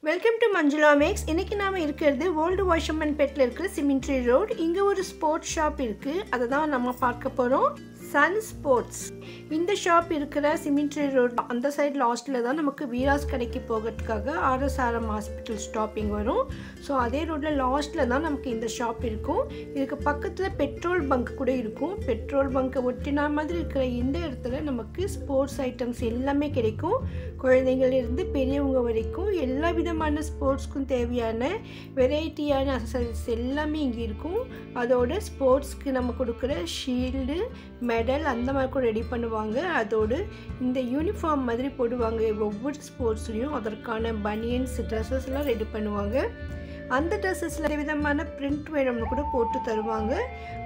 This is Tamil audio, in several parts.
Welcome to Manjula maths. இன்றைக்கி நாம் இருக்கிறது ஓல்டு வாஷர்மேன் பெட்டில் இருக்கிற சிமெண்ட்ரி ரோட். இங்கே ஒரு ஸ்போர்ட்ஸ் ஷாப் இருக்குது, அதை தான் நம்ம பார்க்க போகிறோம். Sun sports. இந்த ஷாப் இருக்கிற சிமெண்ட்ரி ரோட் அந்த சைடு லாஸ்ட்டில் தான் நமக்கு வீராஸ் கடைக்கு போகிறதுக்காக ஆர்எஸ்ஆர்எம் ஹாஸ்பிட்டல் ஸ்டாப்பிங் வரும். ஸோ அதே ரோட்டில் லாஸ்ட்டில் தான் நமக்கு இந்த ஷாப் இருக்கும். இதுக்கு பக்கத்தில் பெட்ரோல் பங்க் கூட இருக்கும். பெட்ரோல் பங்க்கை ஒட்டினா மாதிரி இருக்கிற இந்த இடத்துல நமக்கு ஸ்போர்ட்ஸ் ஐட்டம்ஸ் எல்லாமே கிடைக்கும். குழந்தைங்களிலிருந்து பெரியவங்க வரைக்கும் எல்லா விதமான ஸ்போர்ட்ஸ்க்கும் தேவையான வெரைட்டியான அக்சசரிஸ் எல்லாமே இங்கே இருக்கும். அதோட ஸ்போர்ட்ஸ்க்கு நம்ம கொடுக்குற ஷீல்டு, மெடல் அந்த மாதிரி கூட ரெடி பண்ணுவாங்க. அதோடு இந்த யூனிஃபார்ம் மாதிரி போடுவாங்க. ஒவ்வொரு ஸ்போர்ட்ஸ்லேயும் அதற்கான பனியன்ஸ், ட்ரெஸ்ஸஸ் எல்லாம் ரெடி பண்ணுவாங்க. அந்த ட்ரெஸ்ஸஸில் விதமான பிரிண்ட் வேணும்னு கூட போட்டு தருவாங்க.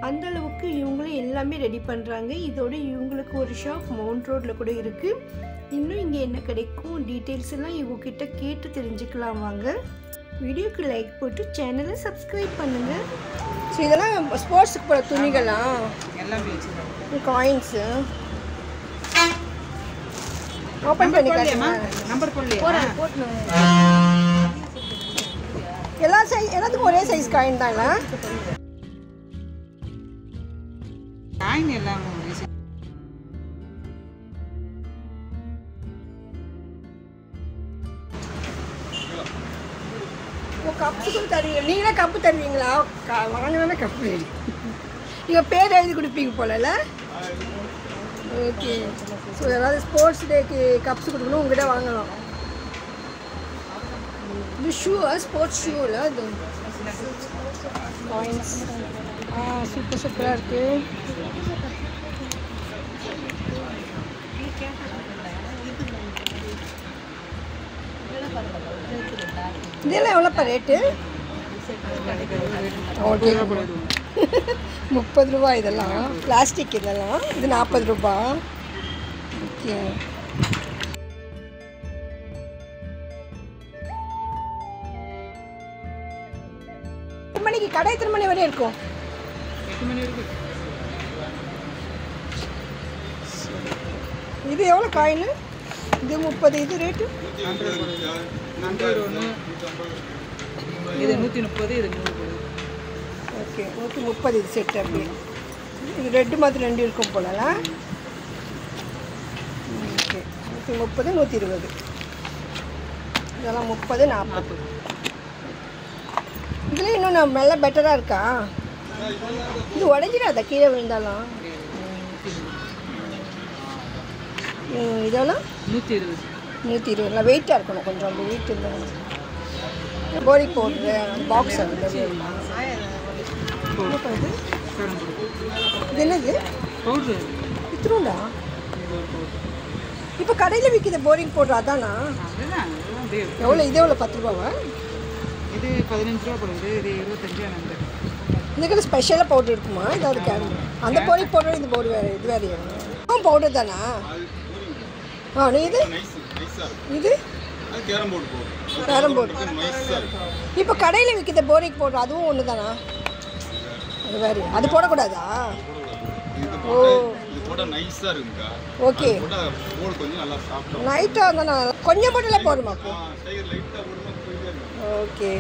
அந்த அளவுக்கு இவங்களும் எல்லாமே ரெடி பண்ணுறாங்க. இதோடு இவங்களுக்கு ஒரு ஷாப் மவுண்ட் ரோட்டில் கூட இருக்குது. இன்னும் இங்கே என்ன கிடைக்கும் டீட்டெயில்ஸ் எல்லாம் இவங்ககிட்ட கேட்டு தெரிஞ்சுக்கலாம் வாங்க. வீடியோக்கு லைக் போட்டு சேனலை சப்ஸ்கிரைப் பண்ணுங்கள். ஸோ இதெல்லாம் ஸ்போர்ட்ஸுக்கு போகிற துணிகளாம் எல்லாமே காயின்ஸு ஓப்பன் பண்ணிக்கலாம். நம்பர் போட்டு எல்லா சைஸ் எல்லாத்துக்கும் ஒரே சைஸ் காயின் தானே? காயின் எல்லாம் கப்ஸுக்கும் தருவீங்க. நீங்களே கப்பு தருவீங்களா? வாங்கினா கப்பு நீங்கள் பேர் எழுதி கொடுப்பீங்க போலல. ஓகே. ஸோ ஏதாவது ஸ்போர்ட்ஸ் டேக்கு கப்ஸ் கொடுக்கணும் உங்கள்கிட்ட வாங்கலாம். இது ஷூவா? ஸ்போர்ட்ஸ் ஷூவில் இது காயின்ஸ். சூப்பர் சூப்பராக இருக்குது. இதெல்லாம் எவ்வளோப்பா ரேட்டு? ஓகே, 30 ரூபா. இதெல்லாம் பிளாஸ்டிக். இதெல்லாம் இது 40 ரூபா. ஓகே. எத்தனை மணிக்கு கடை? எத்தனை மணி வரையும் இருக்கும்? 8 மணி வரைக்கும். இது எவ்வளோ காயின்? இது 30. இது ரேட்டு 100. இது 130. இது 130. ஓகே, 130. இது செட். அப்படியே இது ரெட்டு மாதிரி 2 இருக்கும் போலல. ஓகே, 130, 120. இதெல்லாம் 30, 40. இதில் இன்னும் நம்ம நல்லா பெட்டராக இருக்கா? இது உடஞ்சிடாதா கீழே விழுந்தாலும்? இதெல்லாம் 120. 120. வெயிட்டாக இருக்கணும் கொஞ்சம். அப்படி வெயிட் இருந்தால் போரி போடுற பாக்ஸ் அந்த இது என்னது இத்திருண்டா? இப்போ கடையில் விற்கிது போரிங் பவுடர் அதானா? எவ்வளோ? இது எவ்வளோ? 10 ரூபாவா? இது 15 ரூபா போடுது. இது 25. இதுக்கு ஸ்பெஷலாக பவுடர் இருக்குமா? ஏதாவது கேரம் அந்த போரிங் பவுடர் இது பவுடர் வேறு? இது வேறு பவுடர் தானா? இது இது கேரம் போர்டு. இப்போ கடையில் விற்கிற போரிக் பவுடர் அதுவும் ஒன்று தானா? அது வேறு. அது போடக்கூடாதா? ஓ, ஓகே. நைட்டாக இருந்தால் கொஞ்சம் போட்டுல போடுமா? ஓகே.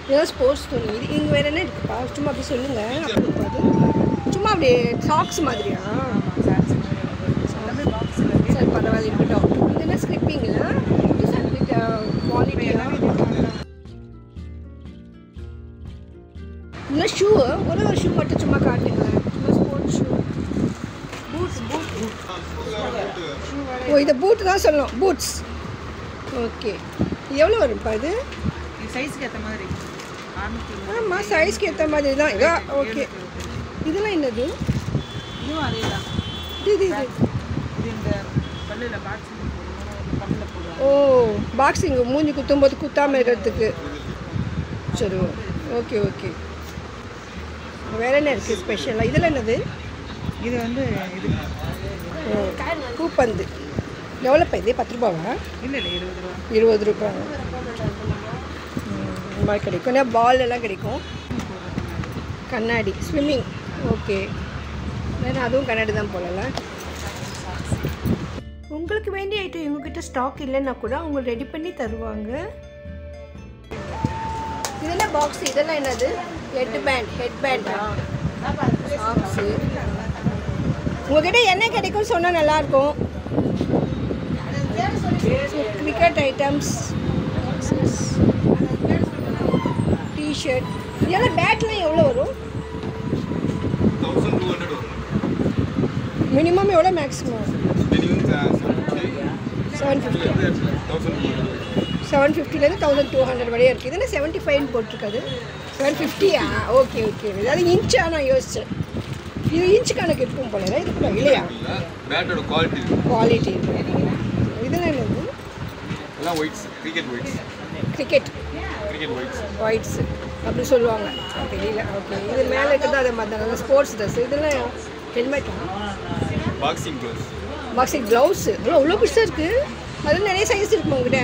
இதெல்லாம் ஸ்போர்ட்ஸ் துணி. இது இங்கே வேறு என்ன இருக்குப்பா? சும்மா அப்படி சொல்லுங்கள். அப்படி சும்மா அப்படியே சாக்ஸ் மாதிரியா? சரி, பரவாயில்ல, இருக்கட்டும். இதெல்லாம் ஸ்கிப்பிங்களா? குவாலிட்டியாக இல்லை. ஷூ ஒரு ஷூ மட்டும் சும்மா காட்டுங்களேன். சும்மா ஸ்போர்ட்ஸ் ஷூ. பூட்ஸ். ஓ, இதை பூட்டு தான் சொல்லணும். பூட்ஸ். ஓகே. எவ்வளோ வரும்ப்பா இது? சைஸ்க்கு ஏற்ற மாதிரி. ஆமாம், சைஸ்க்கு ஏற்ற மாதிரி தான். இதா ஓகே. இதெல்லாம் என்னது? இதுவும் அதே தான். இது இந்த பல்லில் பாக்ஸிங் பல்லில் போடுவோம். ஓ, பாக்ஸிங் மூஞ்சி குத்தும்போது குத்தாமல் இருக்கிறதுக்கு. சரி, ஓகே ஓகே. வேறு என்ன இருக்குது ஸ்பெஷலாக? இதில் என்னது? இது வந்து இது பூப்பந்து. எவ்வளோப்பா இது? 10 ரூபாவா? இல்லை இல்லை, 20 ரூபா. 20 ரூபா. இந்த மாதிரி கிடைக்கும். ஏன்னா பால் எல்லாம் கிடைக்கும். கண்ணாடி ஸ்விம்மிங். ஓகே. வேறு அதுவும் கண்ணாடி தான் போலல. உங்களுக்கு வேண்டிய ஐட்டம் இவங்ககிட்ட ஸ்டாக் இல்லைன்னா கூட அவங்க ரெடி பண்ணி தருவாங்க. இதெல்லாம் பாக்ஸ், இதெல்லாம் என்னது? ஹெட் பேண்டா? சாக்ஸு. உங்ககிட்ட என்ன கிடைக்கும்னு சொன்னால் நல்லாயிருக்கும். Cricket items, T-shirt. இதெல்லாம் பேட்லாம் எவ்வளோ வரும்? மினிமம் எவ்வளோ, மேக்ஸிமம்? 750லேருந்து 1200 வரையும் இருக்குது. இதுனா 75 போட்டிருக்காது. 750யா? ஓகே. அதாவது இன்ச்சா? நான் யோசித்தேன் இது இன்ச்சு கணக்கு இருக்கும் போல. இதுக்குள்ள இல்லையா? குவாலிட்டி இதெல்லாம் என்னது? கிரிக்கெட் ஒயிட்ஸ் அப்படி சொல்லுவாங்க, தெரியல. ஓகே, இது மேலே இருக்குது அது மாதிரி ஸ்போர்ட்ஸ் ட்ரெஸ். இதெல்லாம் ஹெல்மெட்டா? Boxing gloves. அவ்வளோ பெருசாக இருக்குது. அதில் நிறைய சைஸ் இருக்குமா உங்கள்கிட்ட?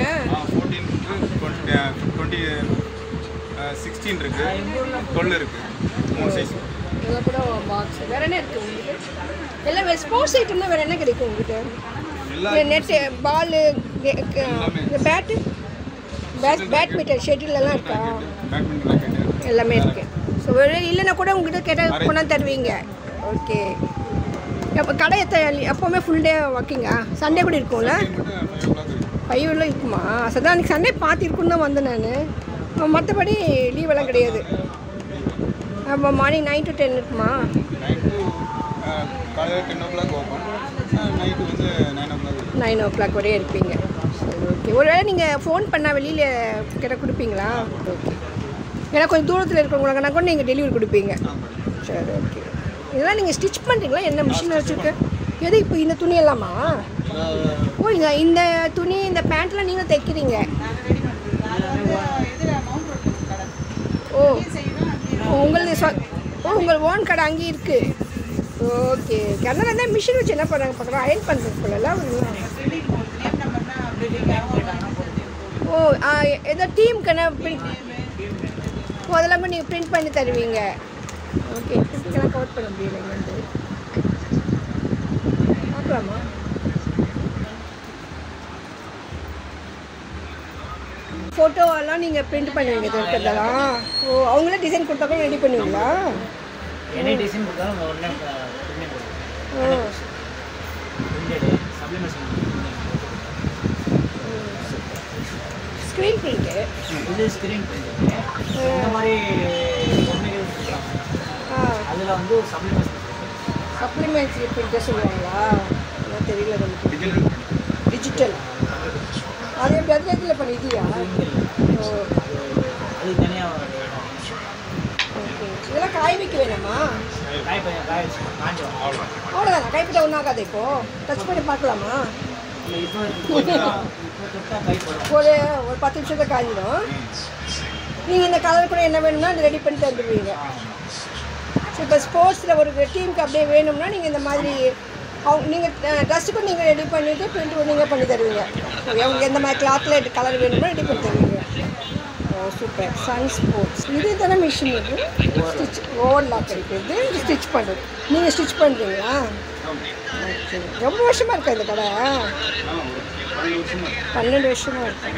16 இருக்குது, 12 இருக்குது, 3 சைஸ். இதெல்லாம் கூட பாக்ஸ். வேறு என்ன இருக்குது உங்களுக்கு? எல்லாம் ஸ்போர்ட்ஸ் ஐட்டம் தான். வேறு என்ன கிடைக்கும் உங்கள்கிட்ட? நெட்டு, பாலு, இந்த பேட்மிண்டன் ஷெட்டிலெல்லாம் இருக்கா? எல்லாமே இருக்குது. ஸோ இல்லைன்னா கூட உங்கள்கிட்ட கேட்டால் கொண்டாந்து தருவீங்க. ஓகே. அப்போ கடை எப்போவுமே ஃபுல் டே ஒர்க்கிங்கா? சண்டே கூட இருக்கும்ல? 5 இருக்குமா? அதான் அன்றைக்கி சண்டே பார்த்துருக்குன்னு தான் வந்தேன் நான். மற்றபடி லீவெல்லாம் கிடையாது. அப்போ மார்னிங் 9 to 10 இருக்குமா? 9 o'clock வரையும் இருப்பீங்க. சரி, ஓகே. ஒருவேளை நீங்கள் ஃபோன் பண்ணால் வெளியில் கிட்ட கொடுப்பீங்களா? ஓகே. ஏன்னா கொஞ்சம் தூரத்தில் இருக்கிறவங்களுக்கு கூட நீங்கள் டெலிவரி கொடுப்பீங்க. சரி, ஓகே. இதெல்லாம் நீங்கள் ஸ்டிச் பண்ணுறீங்களா? என்ன மிஷின் வச்சுருக்கு? எது இப்போ இந்த துணி எல்லாமா? ஓ, இந்த துணி, இந்த பேண்ட்லாம் நீங்கள் தைக்கிறீங்க? ஓ, உங்கள் ஓன் கடை அங்கேயும் இருக்குது. ஓகே. அதனால தான் மிஷின் வச்சு என்ன பண்ணுறாங்க பார்க்குறோம், அயன் பண்ணுறது போலலாம். ஓ, ஏதோ டீமுக்கு ஓ, அதெல்லாம் கூட நீங்கள் பிரிண்ட் பண்ணி தருவீங்க. ஓகே. பிரிண்ட்கெல்லாம் கவர் பண்ண முடியல இங்கே வந்து. பார்க்கலாமா? ஃபோட்டோவெல்லாம் நீங்கள் பிரிண்ட் பண்ணுவீங்க இருக்கிறதெல்லாம்? ஓ, அவங்களே டிசைன் கொடுத்தாலும் ரெடி பண்ணுவீங்களா? என்ன டிசைன் கொடுத்தாலும் உடனே ஓ, ஸ்க்ரீன் பிரிண்ட்டு. இது ஸ்க்ரீன் பிரிண்ட். இந்த மாதிரி அதில் வந்து சப்ளிமெண்ட்ரி பிரிண்ட்டை சொல்லுவாங்களா? அதெல்லாம் தெரியல நமக்கு. டிஜிட்டல் அது எப்படி? அது எதில் பண்ணிட்டியா? ஓ, அது தனியாக. ஓகே. இதெல்லாம் காய வைக்க வேணாமா? அவ்வளோதானா? கைப்பிட்ட ஒன்றாகாது. இப்போது டச் பண்ணி பார்க்கலாமா? ஒரு 10 நிமிஷத்தை காஞ்சிடும். நீங்கள் இந்த கலர் கூட என்ன வேணும்னா அது ரெடி பண்ணி தந்துடுவீங்க. ஸோ இப்போ ஸ்போர்ட்ஸில் ஒரு டீமுக்கு அப்படியே வேணும்னா நீங்கள் இந்த மாதிரி நீங்கள் ட்ரெஸ்ஸுக்கும் நீங்கள் ரெடி பண்ணிவிட்டு பிரிண்ட் நீங்கள் பண்ணி தருவீங்க. உங்களுக்கு எந்த மாதிரி கிளாத்தில் கலர் வேணும்னா ரெடி பண்ணி தருவீங்க. Oh, super. Sun sports. இது தானே மிஷின்? இது ஸ்டிச் ஓவர்லாக் இருக்குது, இது ஸ்டிச் பண்ணுறது. நீங்கள் ஸ்டிச் பண்ணுறீங்களா? ஓகே. ரொம்ப வருஷமாக இருக்கா இந்த கடை? 12 வருஷமாக இருக்கு.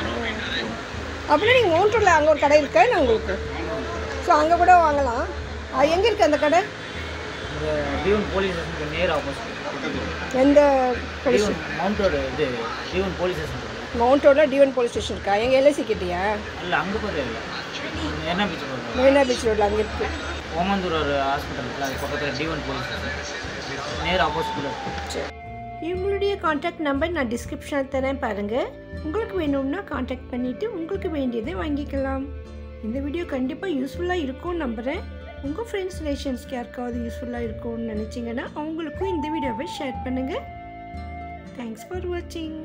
அப்படின்னா நீங்கள் மவுண்டூரில் அங்கே ஒரு கடை இருக்கா நான் உங்களுக்கு? ஸோ அங்கே கூட வாங்கலாம். அது எங்கே இருக்குது அந்த கடை? போலீஸ் ஸ்டேஷனுக்கு நேர் ஆப்போசிட். எந்த போலீஸ்? Mount road. இது டிவன் போலீஸ் ஸ்டேஷன். மவுண்ட் ரோடில் டிவன் போலீஸ் ஸ்டேஷன் இருக்கா? எங்கள் எல்ஐசி கிட்டியா? இல்லை, அங்கே போதே இல்லை. என்ன பீச் ரோடு? மெரினா பீச் ரோட்டில் அங்கே இருக்குது. ஓமந்தூர் ஒரு ஹாஸ்பிட்டல் இருக்குது, அது பக்கத்தில் டிவன் போலீஸ் ஸ்டேஷன் நேர் ஆப்போசிட்டில் இருக்குது. சரி. இவங்களுடைய காண்டாக்ட் நம்பர் நான் டிஸ்கிரிப்ஷனில் தரேன், பாருங்கள். உங்களுக்கு வேணும்னா காண்டாக்ட் பண்ணிவிட்டு உங்களுக்கு வேண்டியதை வாங்கிக்கலாம். இந்த வீடியோ கண்டிப்பாக யூஸ்ஃபுல்லாக இருக்கும்னு நம்புகிறேன். உங்கள் ஃப்ரெண்ட்ஸ் ரிலேஷன்ஸ்க்கு யாருக்காவது யூஸ்ஃபுல்லாக இருக்கும்னு நினச்சிங்கன்னா அவங்களுக்கும் இந்த வீடியோவை ஷேர் பண்ணுங்கள். தேங்க்ஸ் ஃபார் வாட்சிங்.